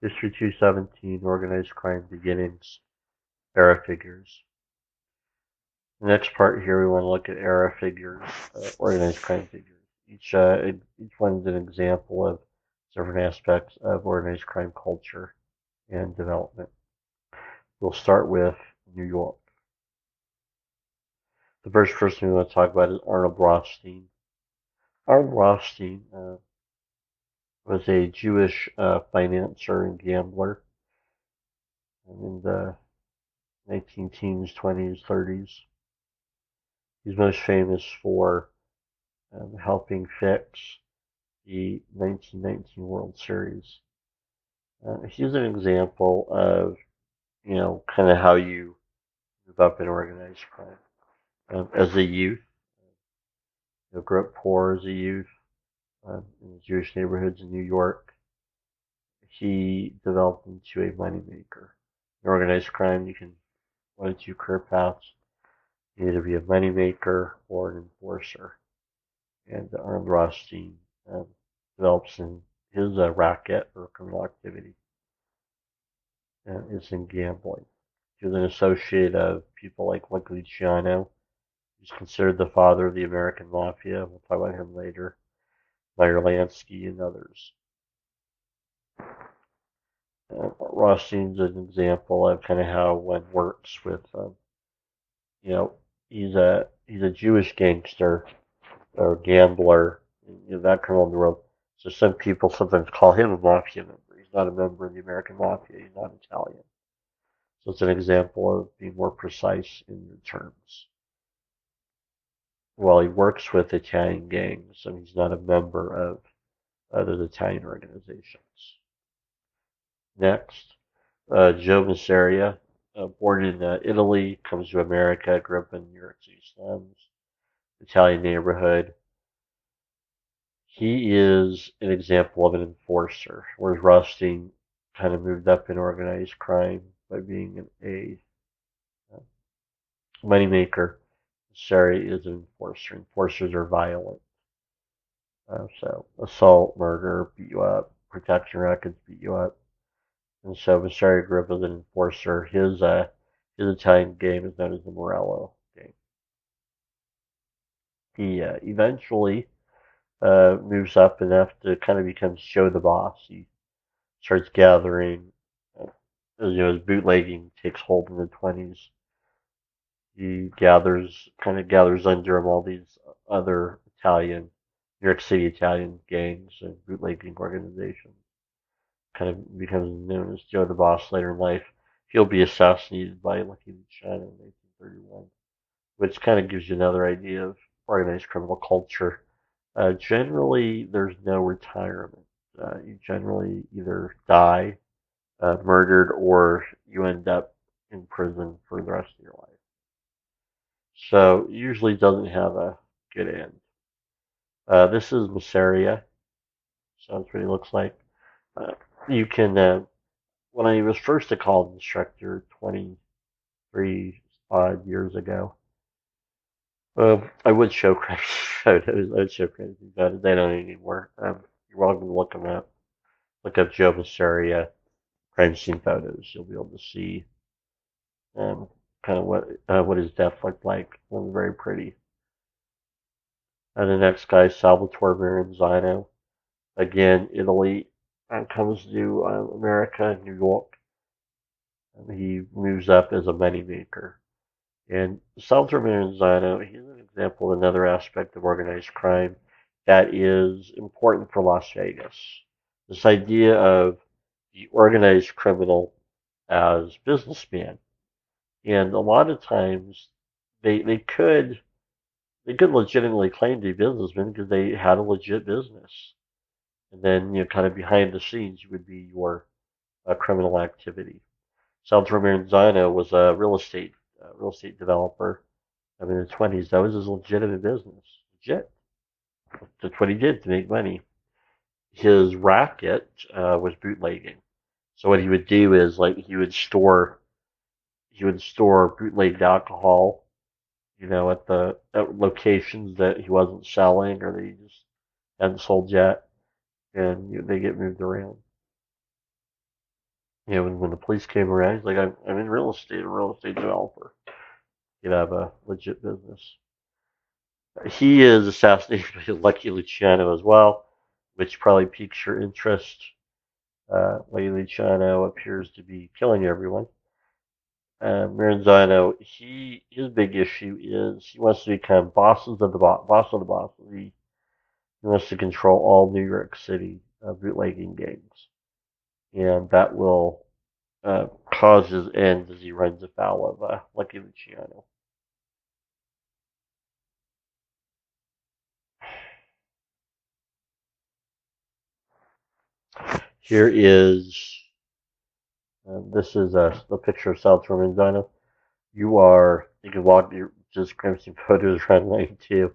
History 217, Organized Crime Beginnings, Era Figures. The next part here, we want to look at era figures, organized crime figures. Each one is an example of different aspects of organized crime culture and development. We'll start with New York. The first person we want to talk about is Arnold Rothstein. Arnold Rothstein was a Jewish financier and gambler in the 19 teens, 20s, 30s. He's most famous for helping fix the 1919 World Series. He's an example of, kind of how you move up in organized crime. As a youth, grew up poor as a youth in the Jewish neighborhoods in New York. He developed into a moneymaker. In organized crime, you can one of two career paths. You either be a moneymaker or an enforcer. And Arnold Rothstein develops in his racket or criminal activity is in gambling. He was an associate of people like Mike Luciano. He's considered the father of the American Mafia. We'll talk about him later. Meyer Lansky and others. Rothstein's an example of kind of how one works with, you know, he's a Jewish gangster or gambler, that criminal world. So some people sometimes call him a mafia member. He's not a member of the American Mafia. He's not Italian. So it's an example of being more precise in your terms. While he works with Italian gangs, and he's not a member of other Italian organizations. Next, Joe Masseria, born in Italy, comes to America, grew up in New York City slums, Italian neighborhood. He is an example of an enforcer, whereas Rothstein kind of moved up in organized crime by being a moneymaker. Sari is an enforcer. Enforcers are violent. So assault, murder, beat you up, protection rackets beat you up. And so Vasari grew up as an enforcer. His Italian game is known as the Morello game. He eventually moves up enough to kind of become Joe the Boss. He starts gathering, as bootlegging takes hold in the 20s. He kind of gathers under him all these other Italian, New York City Italian gangs and bootlegging organizations. Kind of becomes known as Joe the Boss later in life. He'll be assassinated by Lucky Luciano in 1931, which kind of gives you another idea of organized criminal culture. Generally, there's no retirement. You generally either die murdered or you end up in prison for the rest of your life. So usually doesn't have a good end. This is Masseria. Sounds what he looks like. You can, when I was first a college instructor 23 odd years ago, I would show crazy photos. I would show crazy photos. They don't anymore. You're welcome to look them up. Look up Joe Masseria crime scene photos. You'll be able to see um, kind of what his death looked like. It wasn't very pretty. And the next guy, Salvatore Maranzano, again Italy, comes to America, New York, and he moves up as a moneymaker. And Salvatore Maranzano, he's an example of another aspect of organized crime that is important for Las Vegas. This idea of the organized criminal as businessman. And a lot of times they could legitimately claim to be businessmen because they had a legit business. And then, kind of behind the scenes would be your criminal activity. Salvatore Maranzano was a real estate developer. In the 20s. That was his legitimate business. Legit. That's what he did to make money. His racket was bootlegging. So what he would do is like he would store bootlegged alcohol, at locations that he wasn't selling or that he just hadn't sold yet, and they get moved around. when the police came around, he's like, I'm in real estate, a real estate developer. You have a legit business. He is assassinated by Lucky Luciano as well, which probably piques your interest. Lucky Luciano appears to be killing everyone. Maranzano, his big issue is he wants to become boss of the boss. He wants to control all New York City bootlegging gangs, and that will cause his end as he runs afoul of Lucky Luciano. Here is this is the picture of Salvatore Maranzano. You can walk your just grab some photos around 92.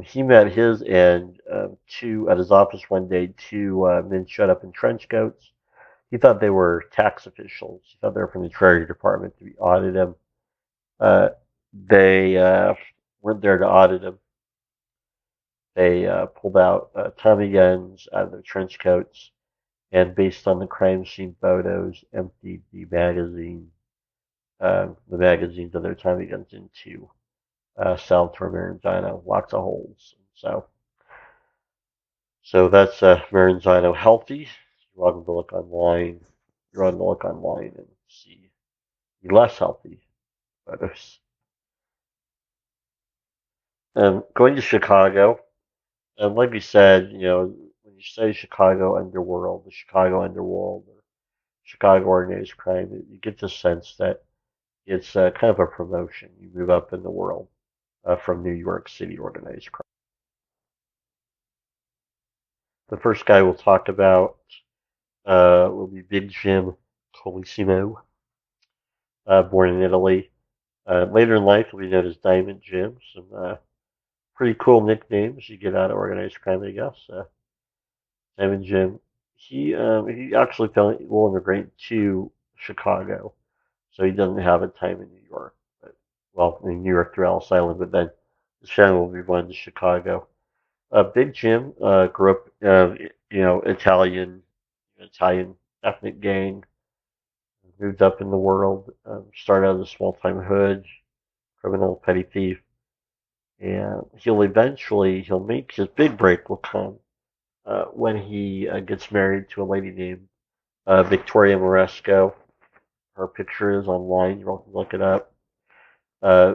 He met his end at his office one day. Two men showed up in trench coats. He thought they were tax officials. He thought they were from the Treasury Department to audit him. Uh, they weren't there to audit him. They pulled out Tommy guns out of their trench coats and, based on the crime scene photos, emptied the magazines of their Tommy guns into Salvatore Maranzano. Lots of holes. So that's Maranzano healthy. You're welcome to look online. You're welcome to look online and see the less healthy photos. Going to Chicago, and like we said, when you say Chicago underworld, the Chicago underworld, or Chicago organized crime, you get the sense that it's kind of a promotion. You move up in the world from New York City organized crime. The first guy we'll talk about will be Big Jim Colosimo, born in Italy. Later in life, he'll be known as Diamond Jim. Some pretty cool nicknames you get out of organized crime, I guess. Diamond Jim. He actually will immigrate to Chicago, so he doesn't have a time in New York. But, well, in New York through Ellis Island, but then his family will be going to Chicago. Big Jim grew up, Italian ethnic gang. Moved up in the world. Started out as a small-time hood, criminal, petty thief, and he'll make his big break will come when he gets married to a lady named Victoria Moresco. Her picture is online. You're welcome to look it up.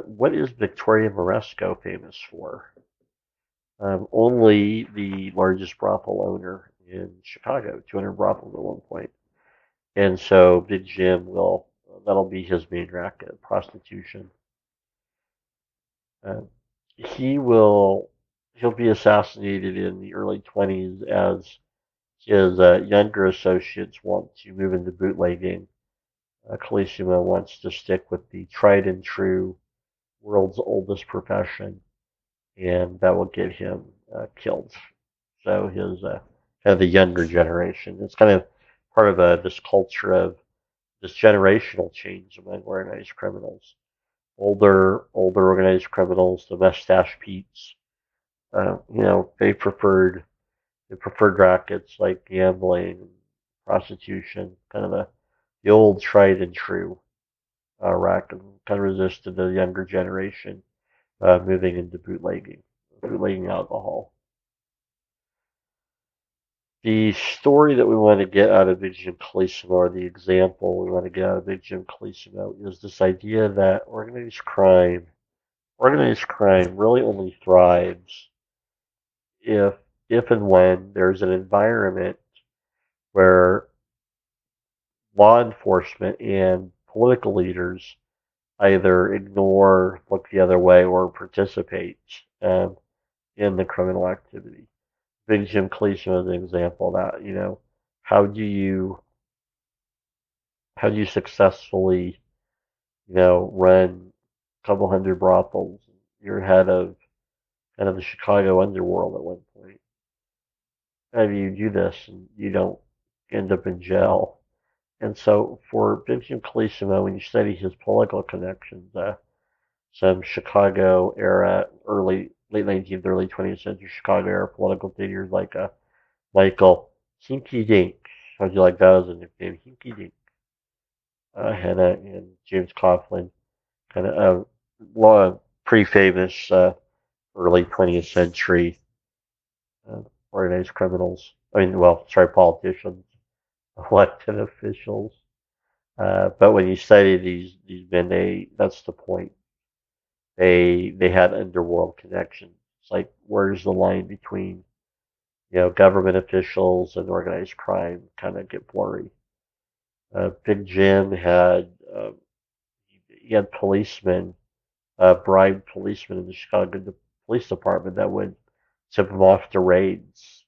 What is Victoria Moresco famous for? Only the largest brothel owner in Chicago, 200 brothels at one point. And so Big Jim that'll be his main racket, prostitution. Uh, he'll be assassinated in the early 20s as his younger associates want to move into bootlegging. Colosimo wants to stick with the tried and true world's oldest profession, and that will get him killed. So his kind of the younger generation. It's kind of part of this culture of this generational change among organized criminals. Older organized criminals, the mustache Pete's, they preferred rackets like gambling, prostitution, kind of the old tried and true racket, kind of resisted the younger generation moving into bootlegging alcohol. The story that we want to get out of Big Jim Colosimo, or the example we want to get out of Big Jim Colosimo, is this idea that organized crime really only thrives if if and when there's an environment where law enforcement and political leaders either ignore, look the other way, or participate in the criminal activity. Big Jim Colosimo is an example of that. How do you how do you successfully run a couple hundred brothels? You're head of kind of the Chicago underworld at one point. How do you do this and you don't end up in jail? And so for Vincent Colosimo, when you study his political connections, some Chicago era, late 19th, early 20th century Chicago era political figures like Michael Hinkie Dink. how'd you like that as a nickname? Hinky Dink. Hannah and James Coughlin, kind of pretty famous early 20th century uh, organized criminals. I mean, well, sorry, politicians, elected officials. But when you study these men, that's the point. They had underworld connections. It's like where's the line between government officials and organized crime kind of get blurry. Big Jim had he had policemen, bribed policemen in the Chicago Police Department that would tip him off to raids.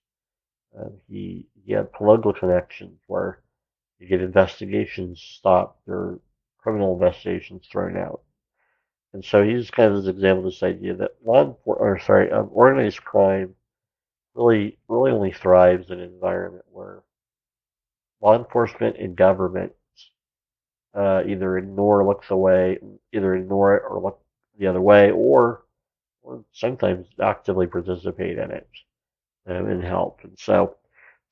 He had political connections where you get investigations stopped or criminal investigations thrown out. And so he's kind of this example of this idea that organized crime really only thrives in an environment where law enforcement and government either ignore it or look the other way, or sometimes actively participate in it and help. And so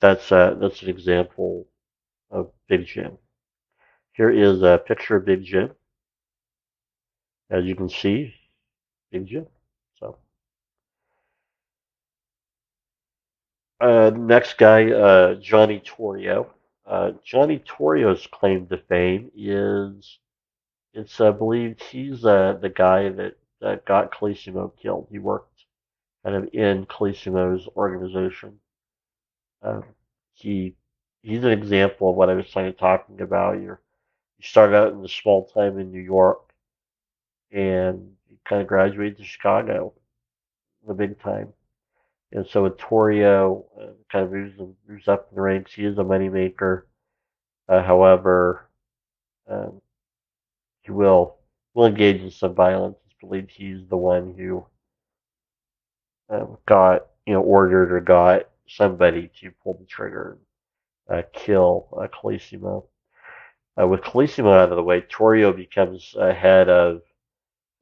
that's an example of Big Jim. Here is a picture of Big Jim. As you can see, Big Jim. So next guy, Johnny Torrio. Johnny Torrio's claim to fame is it's believed he's the guy that got Colosimo killed. He worked kind of in Colosimo's organization. Um, he he's an example of what I was kind of talking about. You start out in the small time in New York, and you kind of graduate to Chicago, the big time. And so with Torrio, kind of moves up in the ranks. He is a moneymaker. However, um, he will engage in some violence. It's believed he's the one who got ordered or got somebody to pull the trigger and kill Colosimo. With Colosimo out of the way, Torrio becomes head of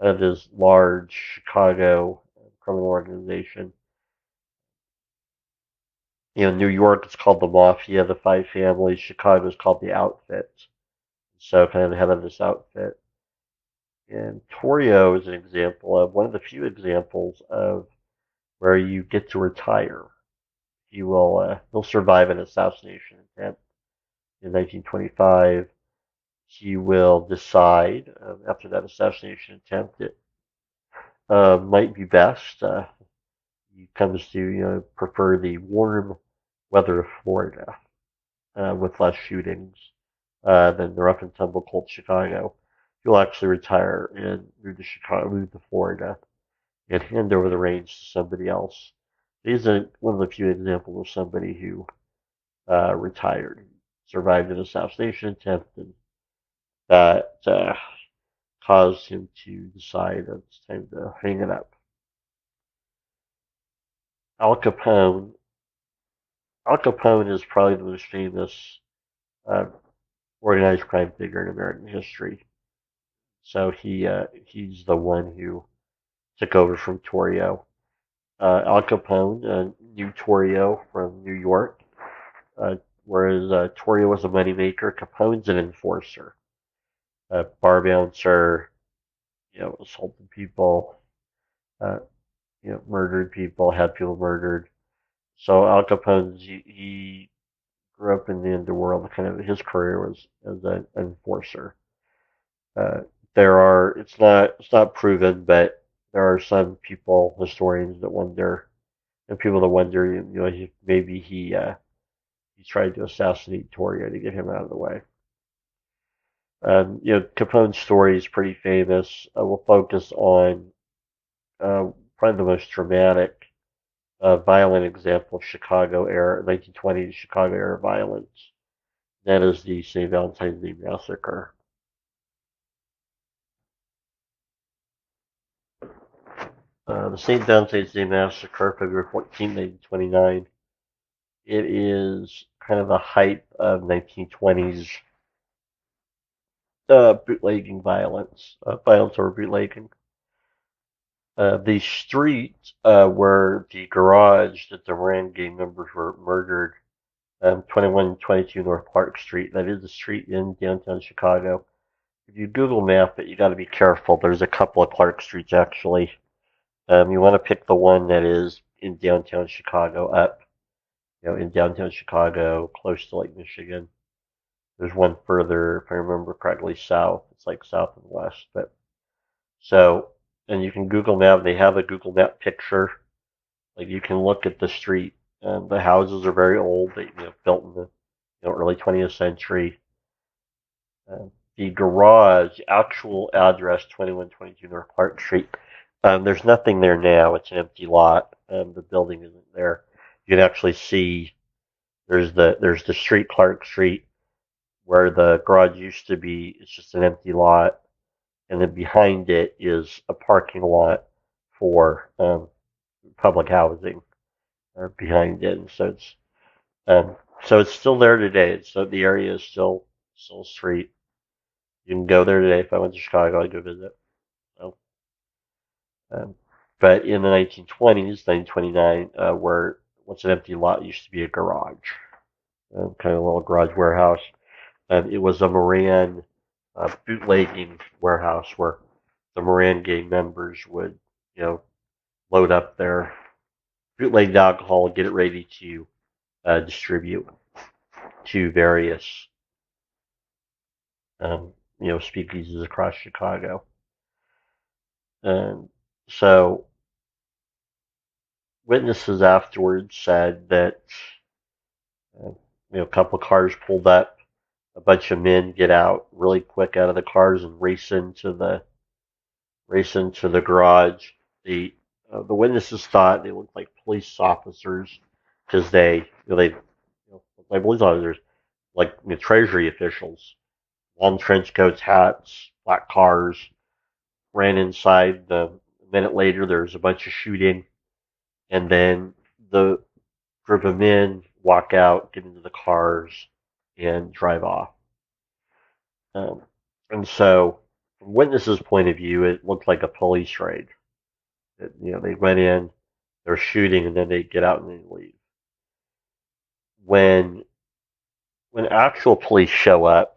this large Chicago criminal organization. New York is called the Mafia, the Five Families. Chicago is called the Outfit. So kind of the head of this outfit. And Torrio is an example of one of the few examples of where you get to retire. He'll survive an assassination attempt in 1925. He will decide after that assassination attempt it might be best. He comes to prefer the warm weather of Florida with less shootings than the rough and tumble cold Chicago. He'll actually retire and move to Florida, and hand over the reins to somebody else. He's one of the few examples of somebody who retired, survived an assassination attempt, and that caused him to decide that it's time to hang it up. Al Capone. Al Capone is probably the most famous uh, organized crime figure in American history. So he's the one who took over from Torrio. Al Capone knew Torrio from New York, uh, whereas Torrio was a moneymaker. Capone's an enforcer, a bar bouncer, assaulted people, uh, murdered people, had people murdered. So Al Capone, he grew up in the underworld. Kind of his career was as an enforcer. Uh, it's not proven, but there are some people, historians, that wonder, and people that wonder, maybe he tried to assassinate Torrio to get him out of the way. Capone's story is pretty famous. We'll focus on uh, probably the most dramatic, violent example of Chicago era, 1920s Chicago era violence. That is the St. Valentine's Day Massacre. The St. Valentine's Day Massacre, February 14, 1929. It is kind of the height of 1920s bootlegging violence, violence over bootlegging. The street where the garage that the Moran gang members were murdered 2122 North Clark Street. That is a street in downtown Chicago. If you Google map it, you got to be careful. There's a couple of Clark Streets actually. You want to pick the one that is in downtown Chicago up, in downtown Chicago, close to Lake Michigan. There's one further, if I remember correctly, south. It's like south and west. But so, and you can Google map. They have a Google map picture. Like you can look at the street. The houses are very old. They built in the early 20th century. The garage, actual address 2122 North Clark Street. There's nothing there now. It's an empty lot. The building isn't there. You can actually see there's the street, Clark Street, where the garage used to be. It's just an empty lot, and then behind it is a parking lot for public housing behind it. And so it's still there today. So the area is still a street. You can go there today. If I went to Chicago, I'd go visit. So, um, but in the 1920s, 1929, where what's an empty lot used to be a garage, kind of a little garage warehouse. It was a Moran bootlegging warehouse where the Moran gang members would, load up their bootlegged alcohol and get it ready to distribute to various, speakeasies across Chicago. And so witnesses afterwards said that, a couple of cars pulled up, a bunch of men get out really quick out of the cars and race into the garage. The witnesses thought they looked like police officers because they looked like police officers, like Treasury officials, long trench coats, hats, black cars. Ran inside. A minute later, there's a bunch of shooting, and then the group of men walk out, get into the cars, and drive off. Um, and so, from witnesses' point of view, it looked like a police raid. They went in, they're shooting, and then they get out and they leave. When when actual police show up,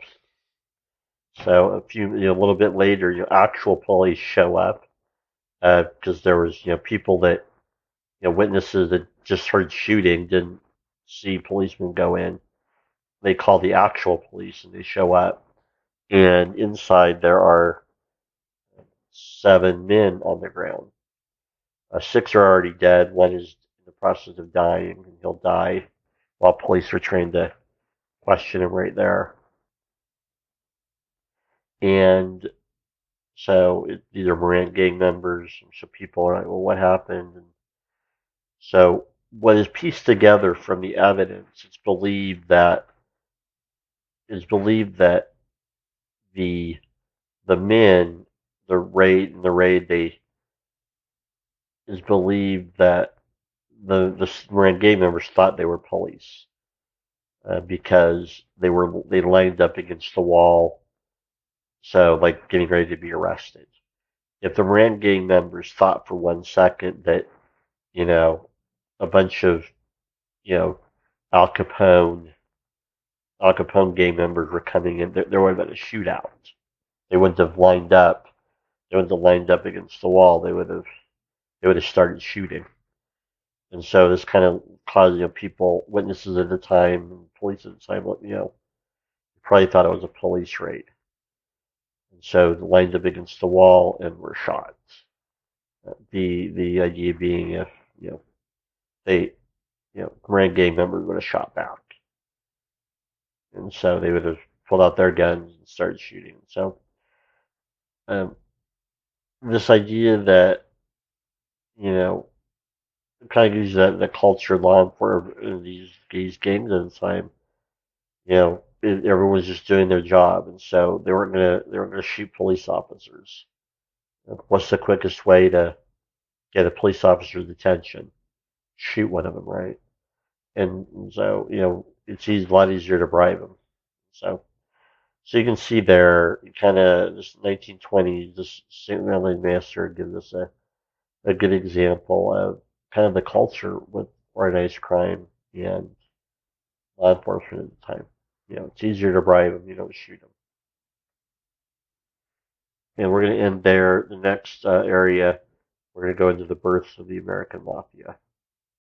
so a little bit later, actual police show up because there was people that witnesses that just heard shooting didn't see policemen go in. They call the actual police and they show up, and inside there are 7 men on the ground. Six are already dead. One is in the process of dying, and he'll die while police are trying to question him right there. And so these are Moran gang members. So people are like, well, what happened? And so what is pieced together from the evidence, it's believed that the the men, the raid, they is believed that the Moran gang members thought they were police because they lined up against the wall, so like getting ready to be arrested. If the Moran gang members thought for 1 second that you know a bunch of you know Al Capone Al Capone gang members were coming in, there would have been a shootout. They wouldn't have lined up. They wouldn't have lined up against the wall. They would have started shooting. And so this kind of caused people, witnesses at the time, police at the time, probably thought it was a police raid. And so they lined up against the wall and were shot. The idea being if they Moran gang members would have shot back, and so they would have pulled out their guns and started shooting. So um, this idea that you know kind of gives the culture law for these gangs at the time. Everyone was just doing their job, and so they weren't gonna shoot police officers. What's the quickest way to get a police officer's attention? Shoot one of them, right? And so it's a lot easier to bribe them. So you can see there, kind of this 1920s, this St. Maryland Massacre gives us a good example of kind of the culture with organized crime and law enforcement at the time. It's easier to bribe them. You don't shoot them. And we're going to end there. The next area, we're going to go into the births of the American Mafia.